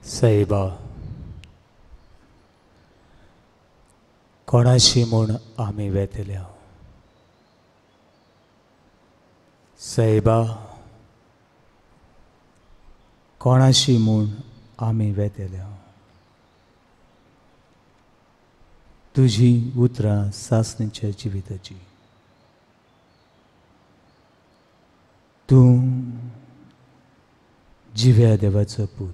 साईबा, कोणाशी म्हूण आमी वेतल्या. साईबा, कोणाशी म्हूण आमी वेतल्या. तुजी उतरां सासणेच्या जिविताची. तूं जिव्या देवाचो पूत.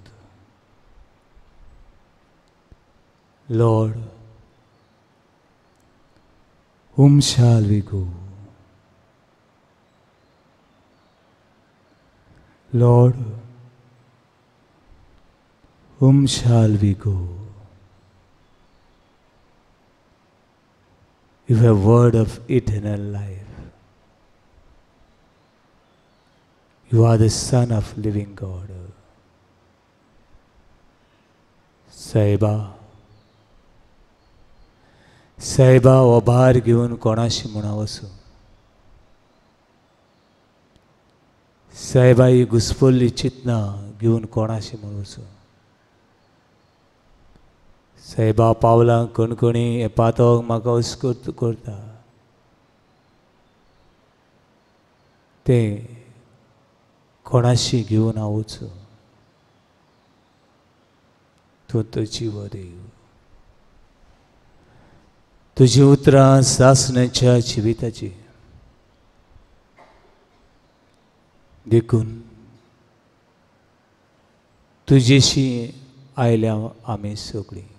Lord, whom shall we go? Lord, whom shall we go? You have word of eternal life. You are the Son of living God. साईबा, साईबा, हो भार घेवन कोणाशी म्हूण वचूं. साईबा, ही घुसपल्ली चिंतना घेवन कोणाशी म्हूण वचूं. साईबा, पावलां कणकणी हे पातोक म्हाका अस्कोत करता. तें कोणाशी घेवन हांव वचूं. तूं तो जीव देव. तुजी उतरां सासणेच्या जिविताची. देखून तुजेशी आयल्या आमी सगळीं.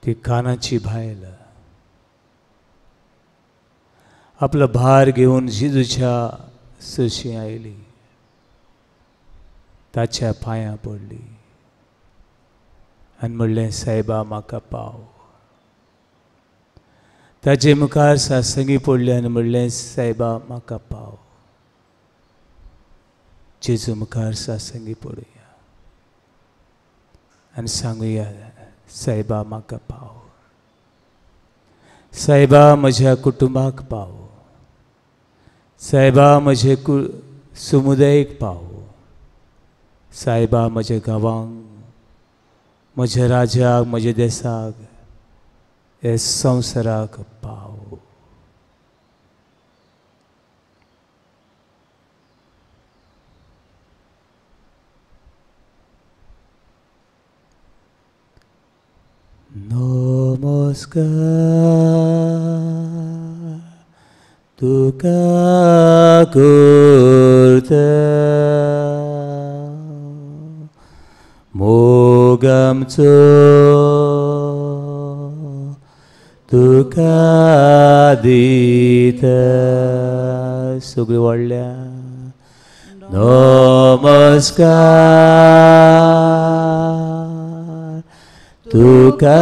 ती कानाची बायल आपलो भार घेवन जेजूच्या सशी आयली. ताच्या पांयां पडली आनी म्हणलें, साईबा, म्हाका पाव. ताचे मुखार सासंगी पडली आनी म्हणलें, साईबा, म्हाका पाव. जेजू मुखार सासंगी पडुया आनी सांगुया, साईबा, म्हाका पाव. साईबा, म्हज्या कुटुंबाक पाव. साईबा, म्हजे समुदायाक पाव. साईबा, म्हज्या गांवांक, म्हज्या राज्याक, म्हज्या देशाक, हे संवसाराक पाव. नमस्कार तुका करता, मोग आमचो तुका दिता. सगळीं व्हडल्या नमस्कार तुका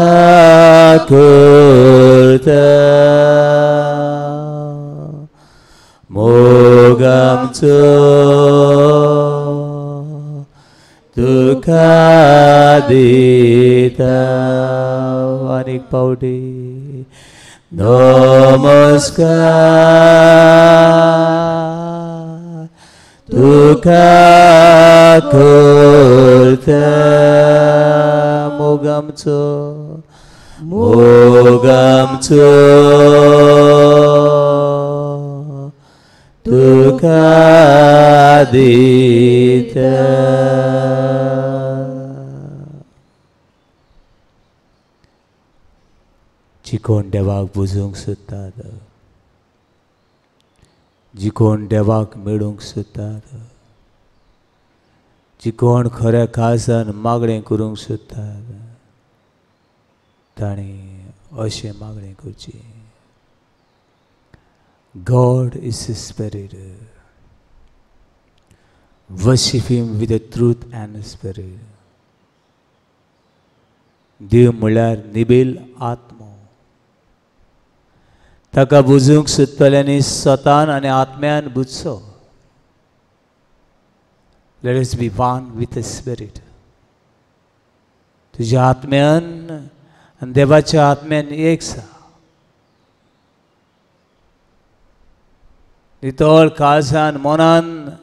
करता, मोग आमचो तुका दिता. आनीक पावटी नमस्कार तुका करता, मोग आमचो, मोग आमचो तुका दिता. जी कोण देवाक बुजोवंक सोदतात, जी कोण देवाक मेळूंक सोदतात, जी कोण खऱ्या काळजान मागणें करूंक सोदतात, ताणें अशें मागणें करची. God is a spirit. Worship him with the truth and spirit. देव म्हळ्यार निबेल आत्मो. ताका बुजूंक सोदतल्यांनी स्वतान आनी आत्म्यान बुजचो. Let us be one with the spirit. तुज्या आत्म्यान आनी देवाच्या आत्म्यान एक सा. Nitol Kazan Monan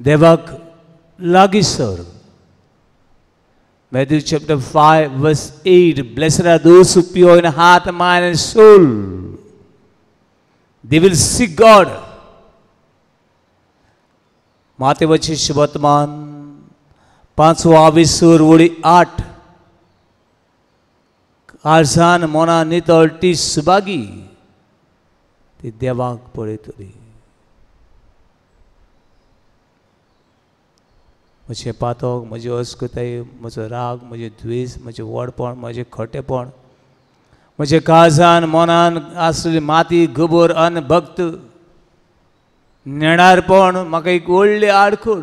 Devak Lagisor. Matthew chapter 5 verse 8. Blessed are those who pure in heart, mind and soul. They will see God. माते वची शुभवर्तमान 5 वोड़ी 8 कारसान मोना नित अल्टी सुबागी ते देवाक पड़े तुरी मुझे पातोक मुझे अस्कुताई मुझे राग मुझे द्वेष मुझे वडपण मुझे खोटेपण मुझे काजान मोनान आसली माती गुबोर अन भक्त नेणारपण म्हाका एक व्हडली आडखळ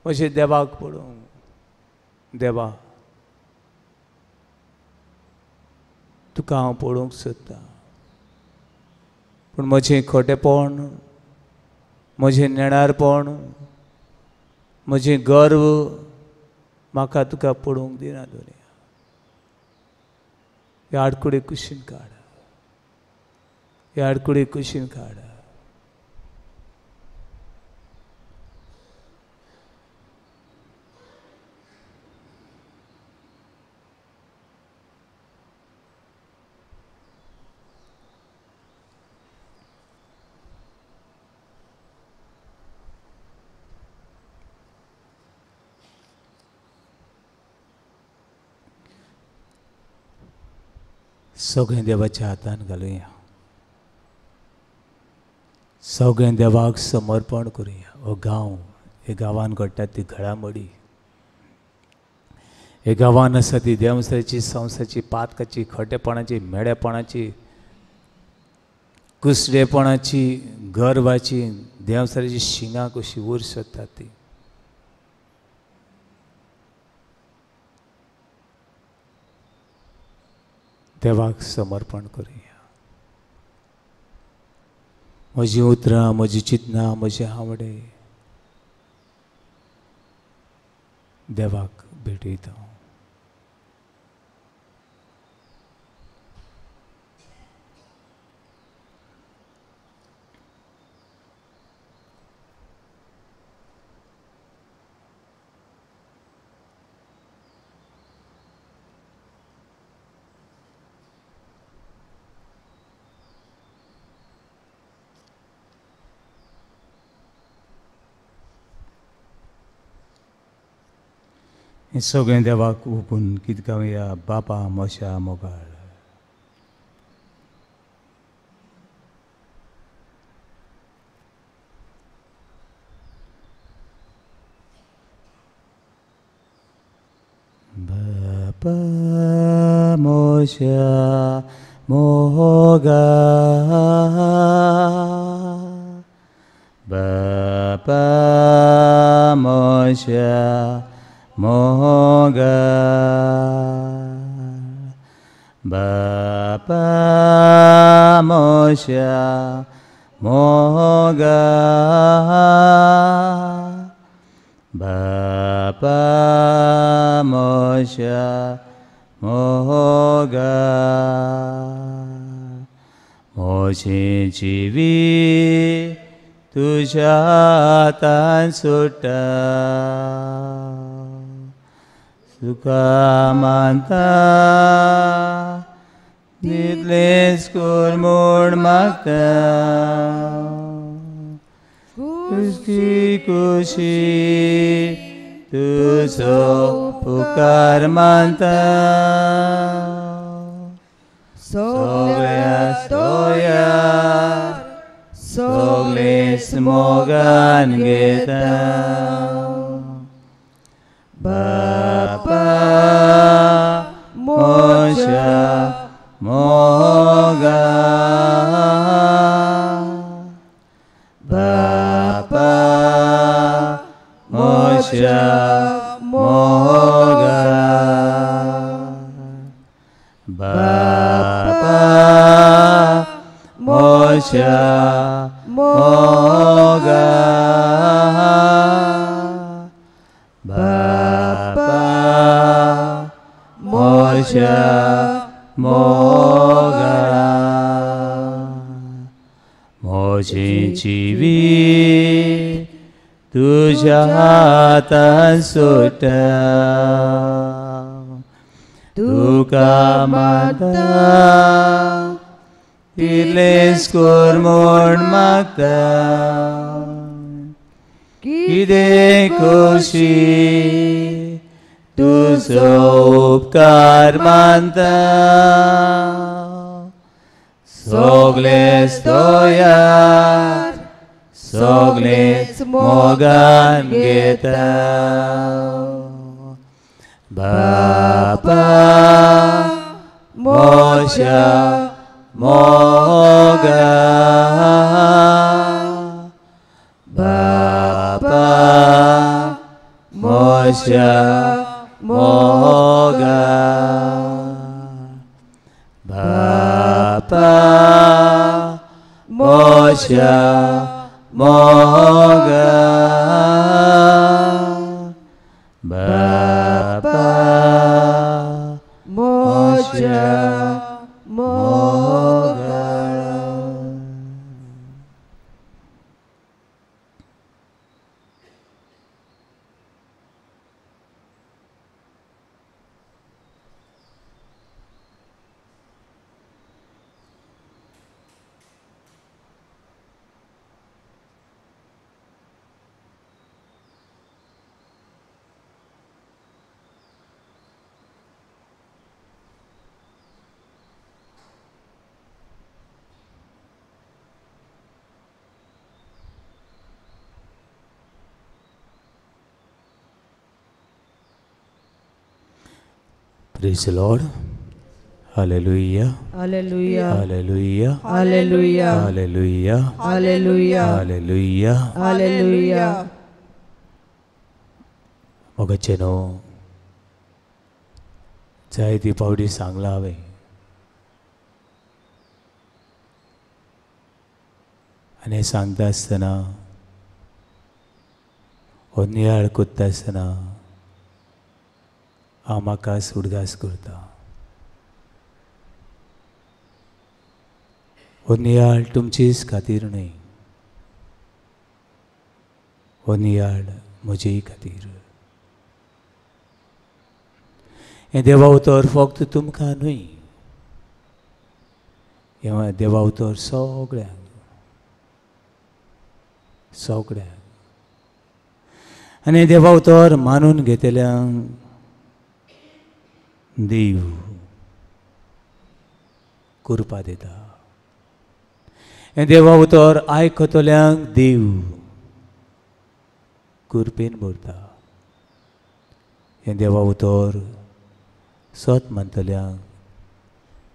अशें देवाक पळोवंक देवा तुका हांव पळोवंक सोदतां पूण म्हजें खोटेपण म्हजें नेणारपण म्हजें गर्व म्हाका तुका पळोवंक दिना दोनी ह्या आडकुडे कुशीन काड ह्या आडकुडे कुशीन काड सगळें देवाच्या हातान घालुया सगळें देवाक समर्पण करुया हो गांव हे गांवान घडटा ती घडामोडी हे गांवान आसा ती देवसाची संसाची पातकाची खोटेपणाची मेडेपणाची कुसडेपणाची गर्वाची देवसाची शिंगां कशी वयर सरतात ती देवाक समर्पण करुया म्हजी उतरां म्हजी चिंतनां म्हजे आवडे देवाक भेटयता हे सगळें देवाक ओपून कितें गावया बापा मोशा मोगाळ बापा मोशा मोगाळ बापा मोशा मोगा बापा मोशा मोगा बापा मोशा मोगा मोशे जिवी तुझ्या हातान सुटा तुका मानता तितलेंच कर म्हूण मागता तुजी खुशी तुजो पुकार मानता सगळ्या तोयार सगळेच मोगान घेता बापा मोशा मोगा बापा मोशा मोगा बापा मोशा मोगा मोशा मोगा म्हजें जिवीत तुझ्या हातांत सोडटा. तुका मागता तितलेंच कर म्हूण मागता. कितें करशी तुजो उपकार मानता. सगळेंच तोयार सगळेंच मोगान घेता. बापा म्हज्या मोगा. बापा म्हज्या मोगा. बापा म्हज्या मोगा. बापा म्हज्या Moga. Praise the Lord. Hallelujah. Hallelujah. Hallelujah. Hallelujah. Hallelujah. Hallelujah. Hallelujah. Hallelujah. मोगाचेनो जायती पावटी सांगला हांवें. आनी सांगता आसतना हो नियाळ कोत्ता आसतना हांव म्हाका उदगास करता. हो नियाळ तुमचीच खातीर न्हय. हो नियाळ म्हजेय खातीर. हें देवा उतर फक्त तुमकां न्हय. हें देवा उतर सगळ्यांक. सगळ्यांक. आनी देवा उतर मानून घेतल्यांक देव कृपा दिता. हें देवा उतर आयकतल्यांक देव कृपेन भरता. हें देवा उतर सत मानतल्यांक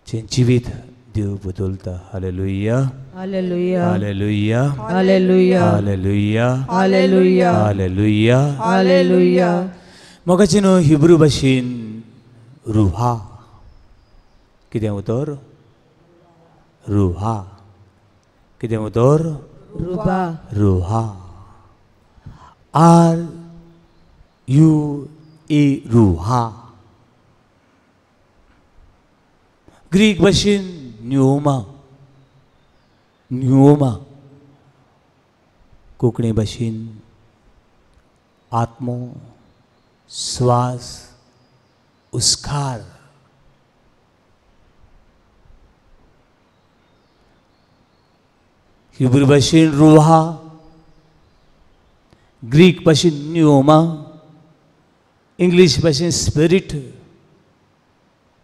जें जिवीत देव बदलता. Hallelujah. Hallelujah. Hallelujah. Hallelujah. Hallelujah. Hallelujah. Hallelujah. Hallelujah. मोगाची न्हू हिब्रू भाशेन रुहा. कितें उतर? रुहा. कितें उतर? Ruba. रुहा. RUA रुहा. ग्रीक भाशेन न्यूमा. न्यूमा. कोंकणी भाशेन आत्मो, श्वास, उस्कार. हिब्रू भाशेन रुहा. ग्रीक भाशेन न्यूमा. इंग्लीश भाशेन स्पिरीट.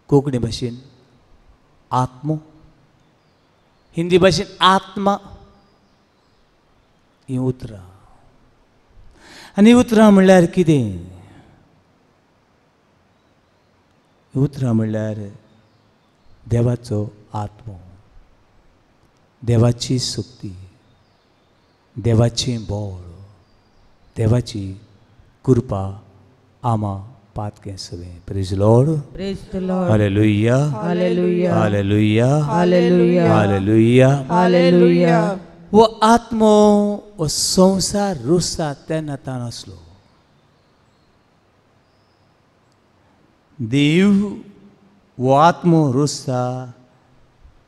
कोंकणी भाशेन आत्मो. हिंदी भाशेन आत्मा. ही उतरां. आनी उतरां म्हणल्यार कितें? उतरां म्हणल्यार देवाचो आत्मो, देवाची शक्ती, देवाचें बळ, देवाची कृपा आमा पातकें सगळें. Praise Lord. Praise the Lord. Hallelujah. Hallelujah. Hallelujah. Hallelujah. Hallelujah. Hallelujah. वो आत्मो वो संसार रुसता तेन्ना ताण आसलो. देव वो आत्मो रुसता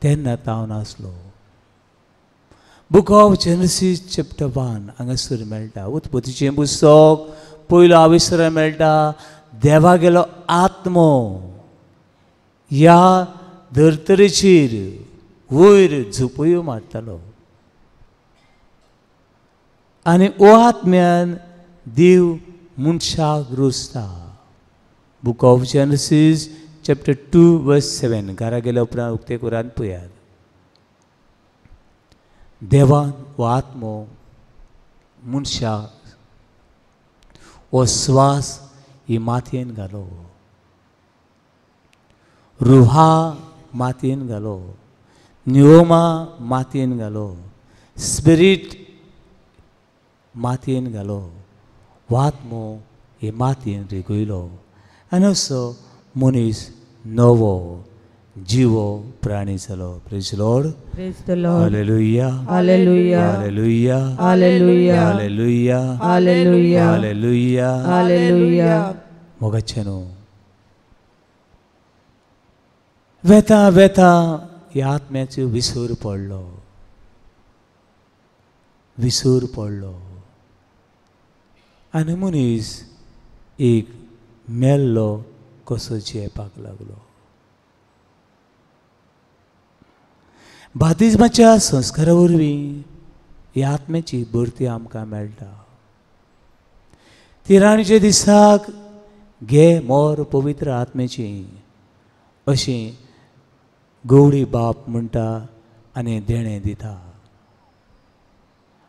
तेन्ना तावन आसलो. बुक ऑफ जेनेसीस चॅप्टर 1 हांगासर मेळटा. उत्पत्तीचें पुस्तक पयलो आविश्वरण मेळटा. देवा गेलो आत्मो ह्या धर्तरेचेर वयर झोपयो मारतालो आनी ओ आत्म्यान देव मनशाक रोसता. Book of Genesis chapter 2 verse 7 घरा गेल्या उपरांत उक्ते कुरान पळयात. देवान हो आत्मो मनशाक हो स्वास ही मातयेन घालो, रुहा मातयेन घालो, न्युओमा मातयेन घालो, स्पिरीट मातयेन घालो, हो आत्मो हे मातयेन रिगयलो आनी असो मनीस नवो जिवो प्राणी जालो. Praise Lord. Praise the Lord. Hallelujah Hallelujah. Hallelujah Hallelujah. Hallelujah Hallelujah. Hallelujah. Hallelujah. मोगाचेनो वेता वेता ह्या आत्म्याचो विसर पडलो, विसर पडलो आनी मनीस एक मेल्लो कसो जेवपाक लागलो. बातिजमाच्या संस्कारा वरवीं ह्या आत्म्याची भरती आमकां मेळटा. तिराणीच्या दिसाक घे मोर पवित्र आत्म्याची अशी गवळी बाप म्हणटा आनी देणें दिता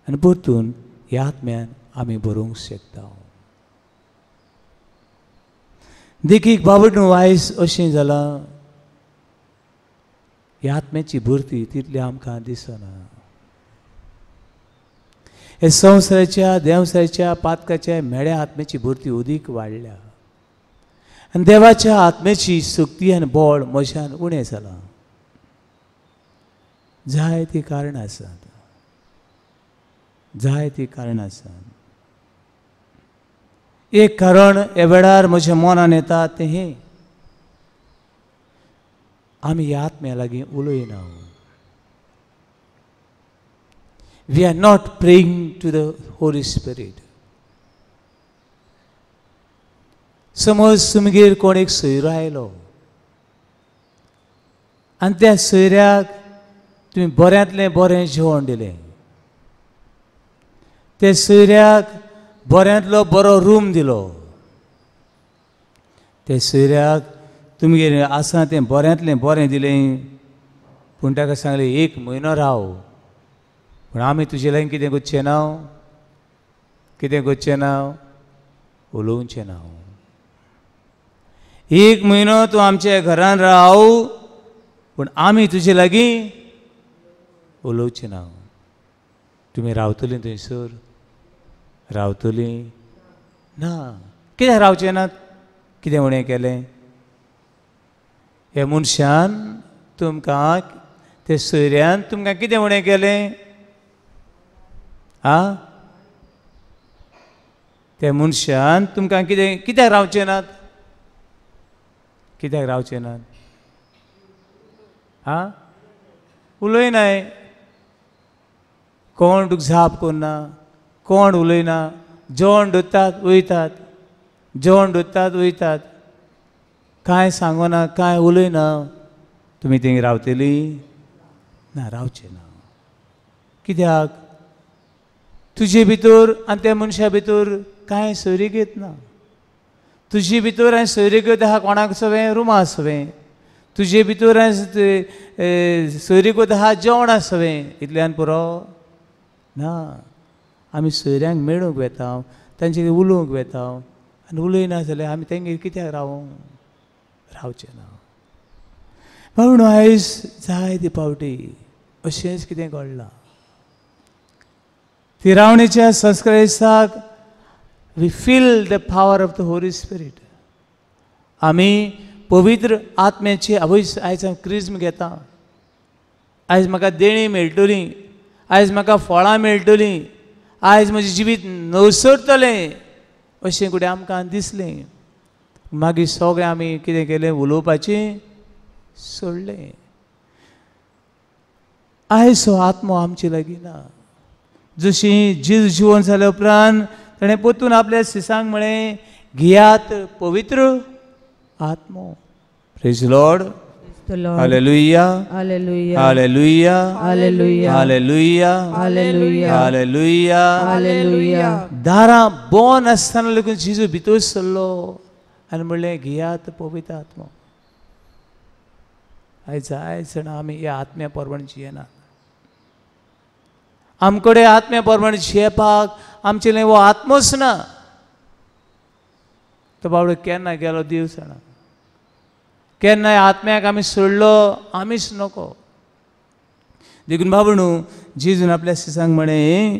आनी परतून ह्या आत्म्यान आमी बरोवंक शकता. देखीक बाबड वायस अशें जालां ह्या आत्म्याची भरती तितली आमकां दिसना. हे संवसाराच्या देवसाच्या पातकाच्या मेळ्या आत्म्याची भरती अदीक वाडल्या आनी देवाच्या आत्म्याची शक्ती आनी बळ म्हज्यान उणें जालां. जायतीं कारणां आसात, जायतीं कारणां आसात. एक कारण ह्या वेळार म्हज्या मनान येता तें हें आमी ह्या आत्म्या लागीं उलयना. We are not praying to the holy spirit. समज तुमगेर कोण एक सोयरो आयलो आनी त्या सोयऱ्याक तुमी बऱ्यांतलें बरें जेवण दिलें, त्या सोयऱ्याक बऱ्यांतलो बरो रूम दिलो, त्या सोयऱ्याक तुमगेर आसा तें बऱ्यांतलें बरें दिलें, पूण ताका सांगलें 1 म्हयनो राव, पूण आमी तुजे लागीं कितें करचें ना, कितें करचें ना, उलोवचें ना. 1 म्हयनो तूं आमच्या घरान राव, पूण आमी तुजे लागीं उलोवचें ना. तुमी रावतलीं थंयसर? रावतलीं ना. कित्याक रावचें नात? कितें उणें केलें? ह्या मनशान तुमकां, ते सोयऱ्यान तुमकां कितें उणें केलें? त्या मनशान तुमकां कित्याक रावचें नात? कित्याक रावचें नात? उलयनाय. कोण तुका जाप करना, कोण उलयना, जेवण दोत्तात वयतात, जेवण दोत्तात वयतात, कांय सांगना, कांय उलयना. तुमी थिंग रावतलीं? ना, रावचें ना. कित्याक? तुजे भितर आनी त्या मनशा भितर कांय सोयरीगत ना. तुजे भितर आनी सोयरीगत आहा कोणाक सवें रुमा सवें, तुजे भितर आनी सोयरीगत आहा जेवणा सवें, इतल्यान पुरो ना. आमी सोयऱ्यांक मेळूंक वेता, तांचे उलोवंक वेता आनी उलयना जाल्यार आमी तेंगेर कित्याक रावूं? रावचें ना. म्हणून आयज जायते पावटी अशेंच कितें घडलां. तिरावणेच्या संस्कारा दिसाक we feel the power of the holy spirit. आमी पवित्र आत्म्याची आयज हांव क्रिस्म घेता. आयज म्हाका देणी मेळटली, आयज म्हाका फळां मेळटलीं, आयज म्हजें जिवीत नवसरतलें अशें कुठे आमकां दिसलें. मागीर सगळें आमी कितें केलें? उलोवपाचें सोडलें. आयज हो आत्मो आमचे लागीं ना. जशी जीव जिवोवन जाल्या उपरांत ताणें पोतून आपल्या शिसांक म्हळें घेयात पवित्र आत्मो. Praise Lord. The Lord. Hallelujah Hallelujah. Hallelujah Hallelujah. Hallelujah Hallelujah. Hallelujah. Hallelujah. दारां बंद आसतना लेगून जेजू भितर सरलो आनी म्हणलें घेयात पवित्र आत्मो. आयज जायत जाणां आमी ह्या आत्म्या प्रमाणे जियेना. आमकडे आत्म्या प्रमाणे जियेपाक आमचें वो आत्मोच ना. तो बाबडो केन्ना गेलो देव जाणा. केन्नाय आत्म्याक आमी सोडलो आमीच नको. देखून बाबडू जेजून आपल्या शिसांक म्हणें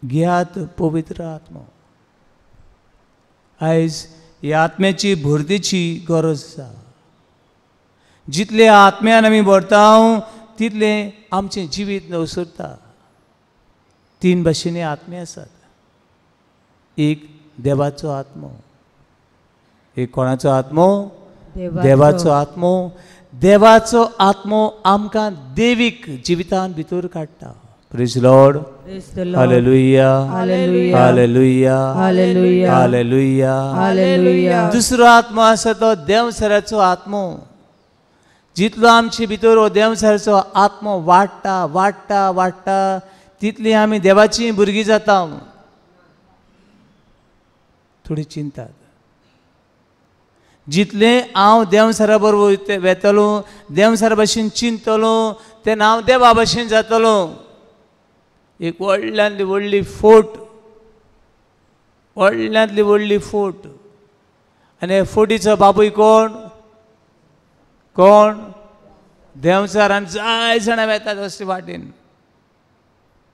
घेयात पवित्र आत्मो. आयज ह्या आत्म्याची भरतेची गरज आसा. जितले आत्म्यान आमी भरता तितलें आमचें जिवीत नवसरता. 3 भाशेनी आत्मे आसात. एक देवाचो आत्मो. एक कोणाचो आत्मो? देवाचो आत्मो. देवाचो आत्मो आमकां देवीक जिवितान भितर काडटा. Praise Lord. Praise the Lord. Hallelujah Hallelujah. Hallelujah Hallelujah. Hallelujah. Hallelujah. दुसरो आत्मो आसा तो देवसराचो आत्मो. जितलो आमचे भितर हो देवसराचो आत्मो वाडटा वाडटा वाडटा तितली आमी देवाची भुरगीं जाता. थोडी चिंता. जितलें हांव देवसरा बरोबर वेतलो देवसरा भाशेन चिंतलो तेन्ना हांव देवा भाशेन जातलो. एक व्हडल्यांतली व्हडली फोट व्हडल्यांतली व्हडली फोट आनी हे फोटीचो बापूय कोण? कोण? देवसर. आनी जाय जाणां वेतात अशे वाटेन.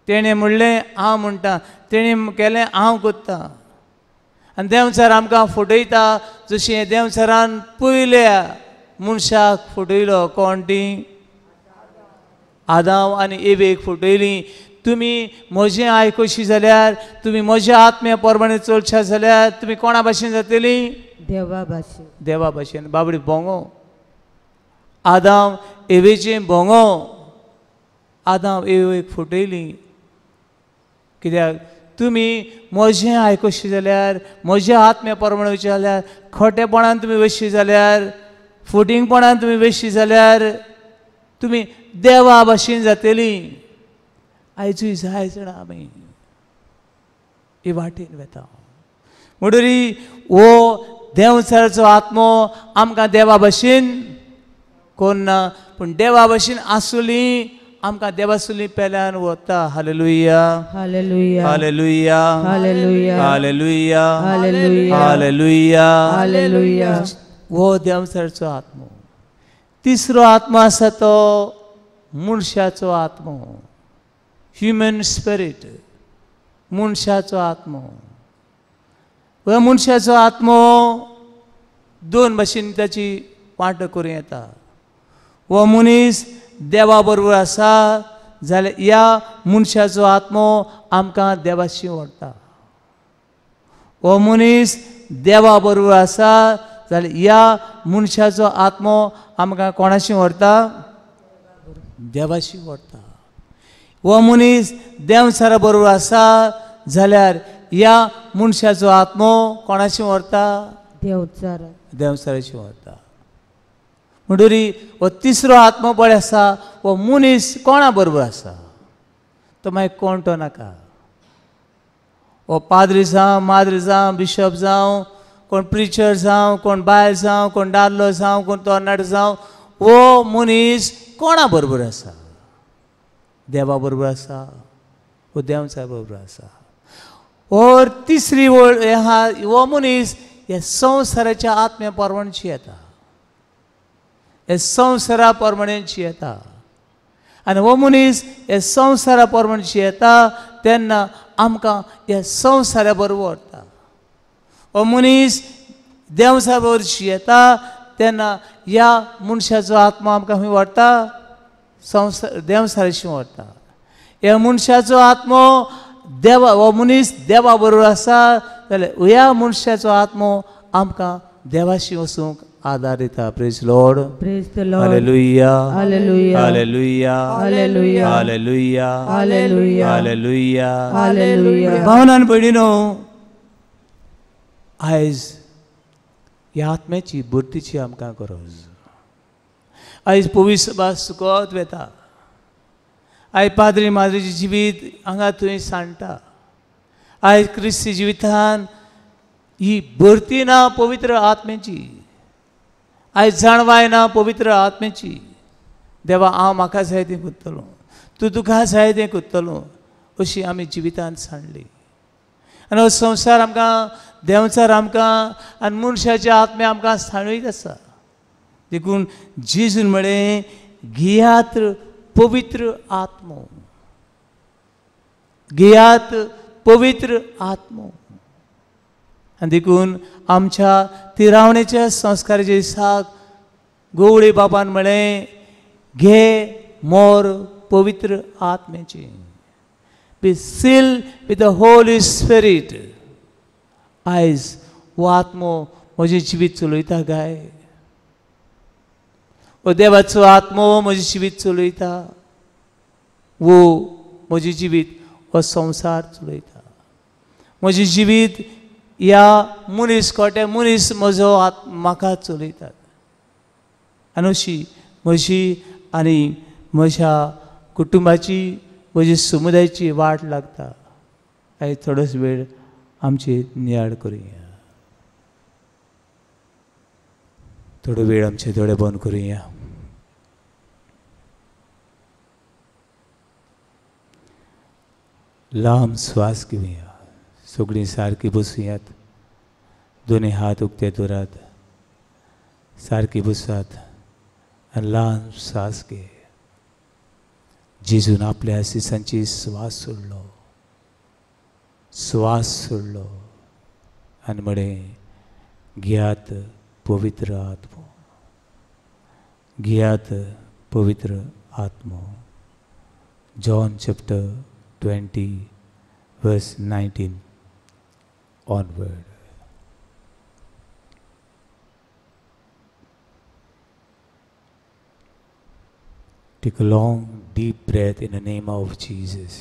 तेणें म्हणलें हांव म्हणटा. तेणें केलें हांव कोत्ता. आनी देवसर आमकां फटयता जशी हे देवसरान पयल्या मनशाक फटयलो. कोण ती? आदाम आनी एवेक फटयली. तुमी म्हजें आयकशी जाल्यार तुमी म्हज्या आत्म्या प्रमाणे चलशा जाल्यार तुमी कोणा भाशेन जातली? देवा भाशेन. देवा भाशेन. बाबडी भोंगो. आदाम एवेचें भोंगो. आदाम एवेक फटयली. कित्याक तुमी म्हजें आयकशी जाल्यार म्हज्या आत्म्या प्रमाणे वयचे जाल्यार खोटेपणान तुमी वयशी जाल्यार फटिंगपणान तुमी वयशी जाल्यार तुमी देवा भाशेन जातली. आयजूय जाय जाणां आमी हे वाटेन वेता. म्हणटरी हो देवसराचो आत्मो आमकां देवा भाशेन कोन्ना पूण देवा भाशेन आसुली आमकां देवासुली पेल्यान वता. Hallelujah Hallelujah. Hallelujah Hallelujah. Hallelujah Hallelujah. Hallelujah. Hallelujah. वो देवसराचो आत्मो. तिसरो आत्मो आसा तो मनशाचो आत्मो. Human spirit. मनशाचो आत्मो. हो मनशाचो आत्मो 2 भाशेन ताची वांटो करूं येता. हो मनीस देवा बरोबर आसा जाल्यार ह्या मनशाचो आत्मो आमकां देवाशी व्हरता. हो मनीस देवा बरोबर आसा जाल्यार ह्या मनशाचो आत्मो आमकां कोणाशी व्हरता? देवाशी व्हरता. हो मनीस देवसरा बरोबर आसा जाल्यार ह्या मनशाचो आत्मो कोणाशी व्हरता? देवचार. देवसराशी व्हरता. म्हणटरी हो तिसरो आत्मो पळय आसा हो मनीस कोणा बरोबर आसा तो मागीर कोणतो नाका. हो पाद्री जावं माद्री जावं बिशप जावं कोण प्रिचर जावं कोण बायल जावं कोण दादलो जावं कोण तरणाटो जावं हो मनीस कोणा बरोबर आसा? देवा बरोबर आसा. हो देवचा बरोबर आसा. और तिसरी वळ हो मनीस हे संवसाराच्या आत्म्या प्रमाणे येता. हे संवसारा प्रमाणे येता. आनी हो मनीस हे संवसारा प्रमाणे येता तेन्ना आमकां ह्या संवसारा बरोबर व्हरता. हो मनीस देवसा बरोबर येता तेन्ना ह्या मनशाचो आत्मा आमकां खंय व्हरता? देवसाराशी व्हरता. ह्या मनशाचो आत्मो देवा हो मनीस देवा बरोबर आसा जाल्यार ह्या मनशाचो आत्मो आमकां देवाशी वचूंक आदार दिता. Praise Lord. Praise the Lord. Hallelujah. Hallelujah. Hallelujah. Hallelujah. Hallelujah. Hallelujah. Hallelujah. Hallelujah. भावनान भयणीनो, आयज ह्या आत्म्याची भरतीची आमकां गरज. आयज पवित्र सभा सुकोत वेता. आयज पाद्री माद्रीचें जिवीत हांगा थंय सांडटा. आयज क्रिस्ती जिवितान ही भरती ना पवित्र आत्म्याची. आयज जाणवाय ना पवित्र आत्म्याची. देवा हांव म्हाका जाय तें करतलो, तूं तुका जाय तें करतलो, अशी आमी जिवितान सांडली. आनी हो संवसार आमकां, देंवचार आमकां आनी मनशाचे आत्मे आमकां सांडयत आसा. देखून जेजून म्हळें घेयात पवित्र आत्मो, घेयात पवित्र आत्मो. आनी देखून आमच्या तिरावणेच्या संस्काराच्या दिसाक गवळी बाबान म्हळें घे मोर पवित्र आत्म्याची. Be sealed with the holy spirit. आयज हो आत्मो म्हजें जिवीत चलयता काय? हो देवाचो आत्मो म्हजें जिवीत चलयता? वो म्हजें जिवीत हो संवसार चलयता? म्हजें जिवीत ह्या मनीस खोटे मनीस म्हजो म्हाका चलयतात. आनी अशी म्हजी आनी म्हज्या कुटुंबाची, म्हज्या समुदायाची वाट लागता. आयज थोडोच वेळ आमची नियाळ करुया. थोडो वेळ आमचे दोळे बंद करुया. लांब श्वास घेवया. सगळीं सारकी बसुयात. दोनी हात उक्ते दवरात. सारकी बसात आनी ल्हान श्वास घे. जेजून आपल्या सिसांची श्वास सोडलो, श्वास सोडलो आनी म्हळें घेयात पवित्र आत्मो, घेयात पवित्र आत्मो. John chapter 20 verse 19 onward. Take a long deep breath in the name of Jesus.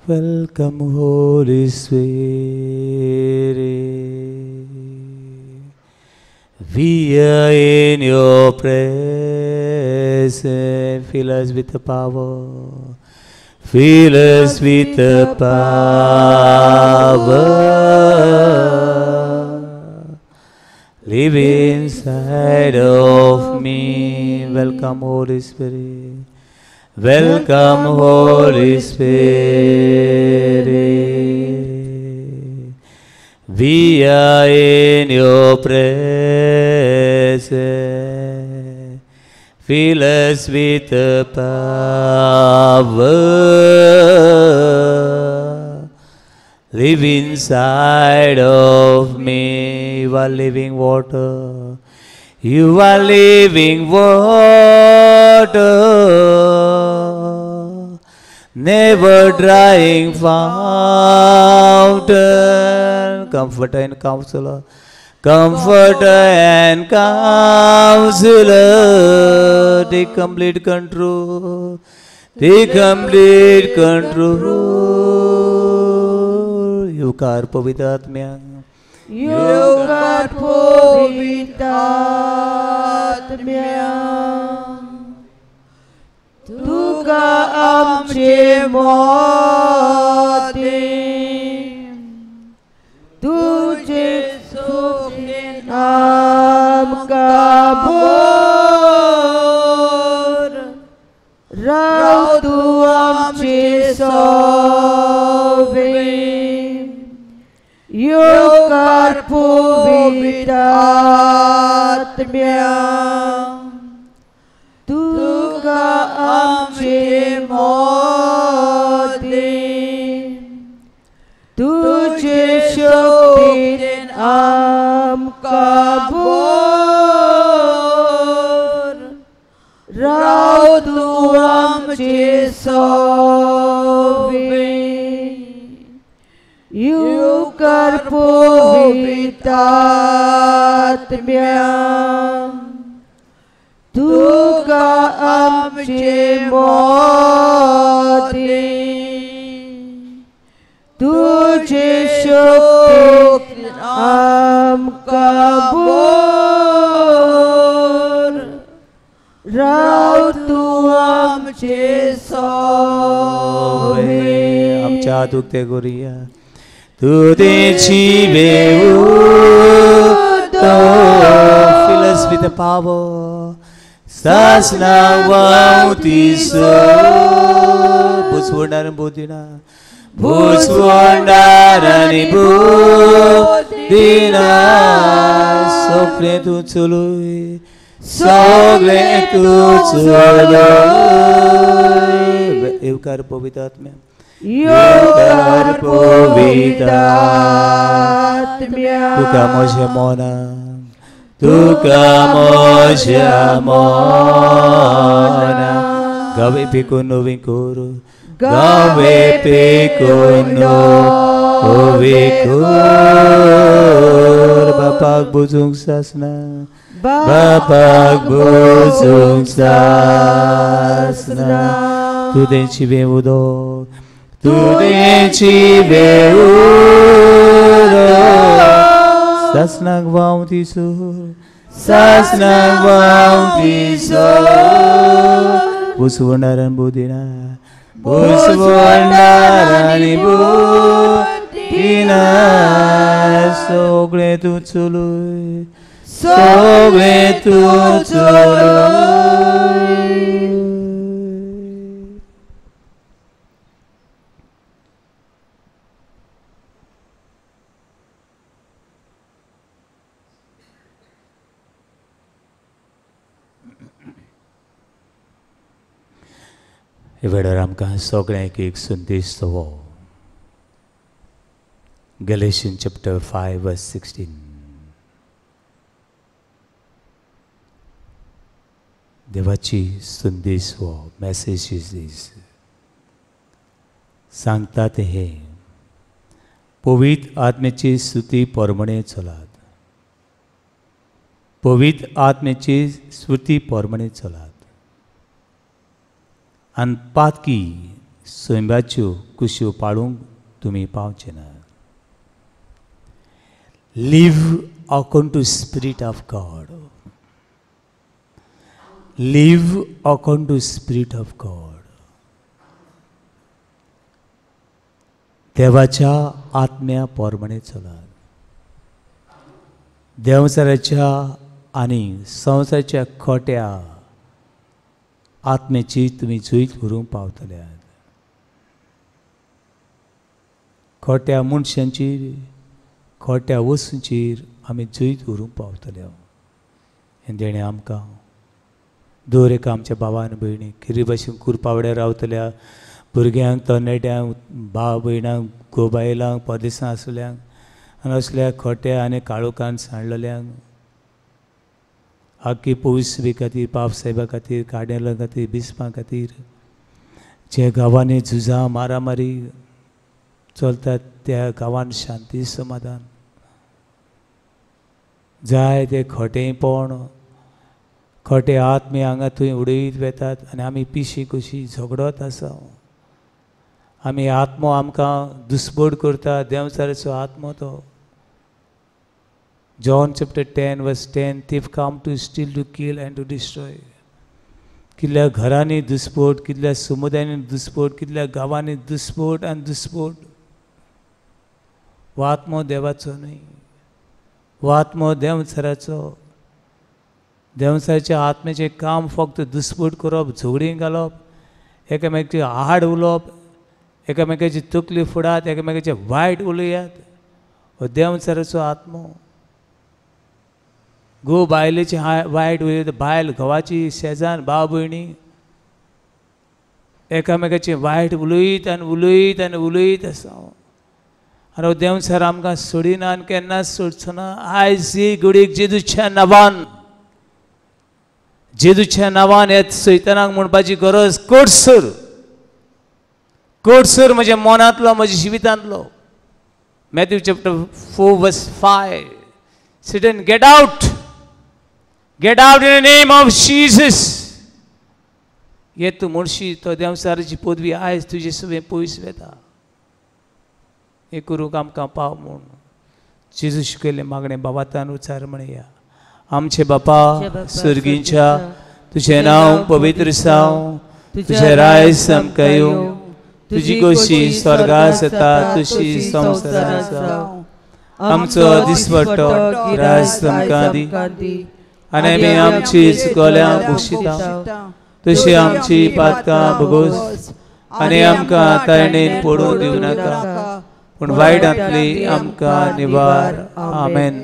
Welcome, Holy Spirit. We are in your presence. Fill us with the power. Fill us with the power. Live inside of me. Welcome, Holy Spirit. Welcome, Holy Spirit. We are in your presence. Fill us with the power. Live inside of me. You are living water. You are living water, never drying fountain. Comforter and counselor, comforter and counselor. Take complete control, take complete control. You car पवित्र आत्म्या, योगात पवित्रात्म्या, तुका आमचे मोती, तुझे सोने आमका भोर, राव तू आमचे सोबे. योग पवित्र आत्म्या तुका आमचे मोदीन तुझे शक्तीन आमका बोर राव तू आमचे सोबे योग पवित्र आत्म्या तुका आमचे मोदीन तुझे शक्ती आमका बोर राव तू आमचे सोबे आमच्या दुखते गोरिया तुझी बेऊ तो fill us with the power sasna wautiso buswandar bodina buswandarani bodina sogle tu chului sogle tu chului evkar povitatme योग पवित्र आत्म्या तुका मोजे मोना तुका मोजे मोना गावे पिकुनो विकुरु गावे पिकुनो विकुर बापाक बुजुंग सासना बापाक बुजुंग सासना तुदेंची बेउदो तुदेंची बेउदो sasnag vautiso buswandaran budina buswandarani budina sogle tu chului वेळार आमकां सगळ्यांक एक संदेश दवो Galatians chapter 5 verse 16 देवाची संदेश हो मेसेज इज दीस सांगता ते हे पवित्र आत्म्याची स्तुती परमणे चलात पवित्र आत्म्याची स्तुती परमणे चलात आनी पातकी सोयंब्याच्यो कुश्यो पाळूंक तुमी पावचे ना live according to spirit of God live according to spirit of God देवाच्या आत्म्या परमणे चलात देवचाराच्या आनी संवसाराच्या खोट्या आत्म्याची तुमी जुईत व्हरूंक पावतल्यात खोट्या मनशांचेर खोट्या वस्तूंचेर आमी जुईत व्हरूंक पावतले हें देणें आमकां दर एका आमच्या भावान भयणी खरी भाशेन कुरपावड्यार रावतल्या भुरग्यांक तरणाट्यांक भाव भयणांक घोबायलांक परदेसांत आसलेल्यांक आनी असल्या खोट्या आनी काळोखान सांडलेल्यांक आख्खी पोवसबी खातीर पाप साहेबा खातीर काड्यालां खातीर बिस्पां खातीर जे गांवांनी झुजां मारामारी चलतात त्या गांवांत शांती समाधान जाय ते खोटेपण खोटे आत्मे हांगा थंय उडयत वेतात आनी आमी पिशी कशी झगडत आसा आमी आत्मो आमकां दुसबोड करता देवचाराचो आत्मो तो John chapter 10 verse 10 thief come to steal to kill and to destroy कितल्या घरांनी दुस्फोट कितल्या समुदायांनी दुस्फोट कितल्या गांवांनी दुस्फोट आनी दुस्फोट वो आत्मो देवाचो न्हय वो आत्मो देवचाराचो देवचाराच्या आत्म्याचें काम फक्त दुस्फोट करप झगडीं घालप एकामेकाची आड उलोवप एकामेकाची तकली फोडात एकामेकाचे वायट उलयात हो देंवचाराचो आत्मो गो बायलेची वायट उलयता बायल घोवाची शेजान भाव भयणी एकामेकाची वायट उलयत आनी उलयत आनी उलयत आसा आनी हो देंवचार आमकां सोडिना आनी केन्नाच सोडचो ना आयज ही घडीक जेजूच्या नांवान हे सैतानाक म्हणपाची गरज कोडसर म्हज्या मनांतलो म्हज्या जिवितांतलो Matthew chapter 4 verse 5 Satan get out in the name of Jesus ये तूं म्हणशी तो देंवचाराची पदवी आयज तुजे सगळें पयस वेता हे करूंक आमकां पाव म्हूण जेजू शिकयलें मागणें बाबातान उच्चार म्हणया आमचे बापा स्वर्गीच्या तुझें नांव पवित्र जावं तुझें राय सामकें येवं तुजी कशी स्वर्गांत जाता तशी संवसारांत जावं आमचो दिसवटो गिरास आमकां दी आनी आमी आमची चुकल्यांक बक्षिता तशी आमची पातकां भोगोस आनी आमकां तायणेन पडूंक दिवं नाका पूण वायटांतली आमकां निवार आमेन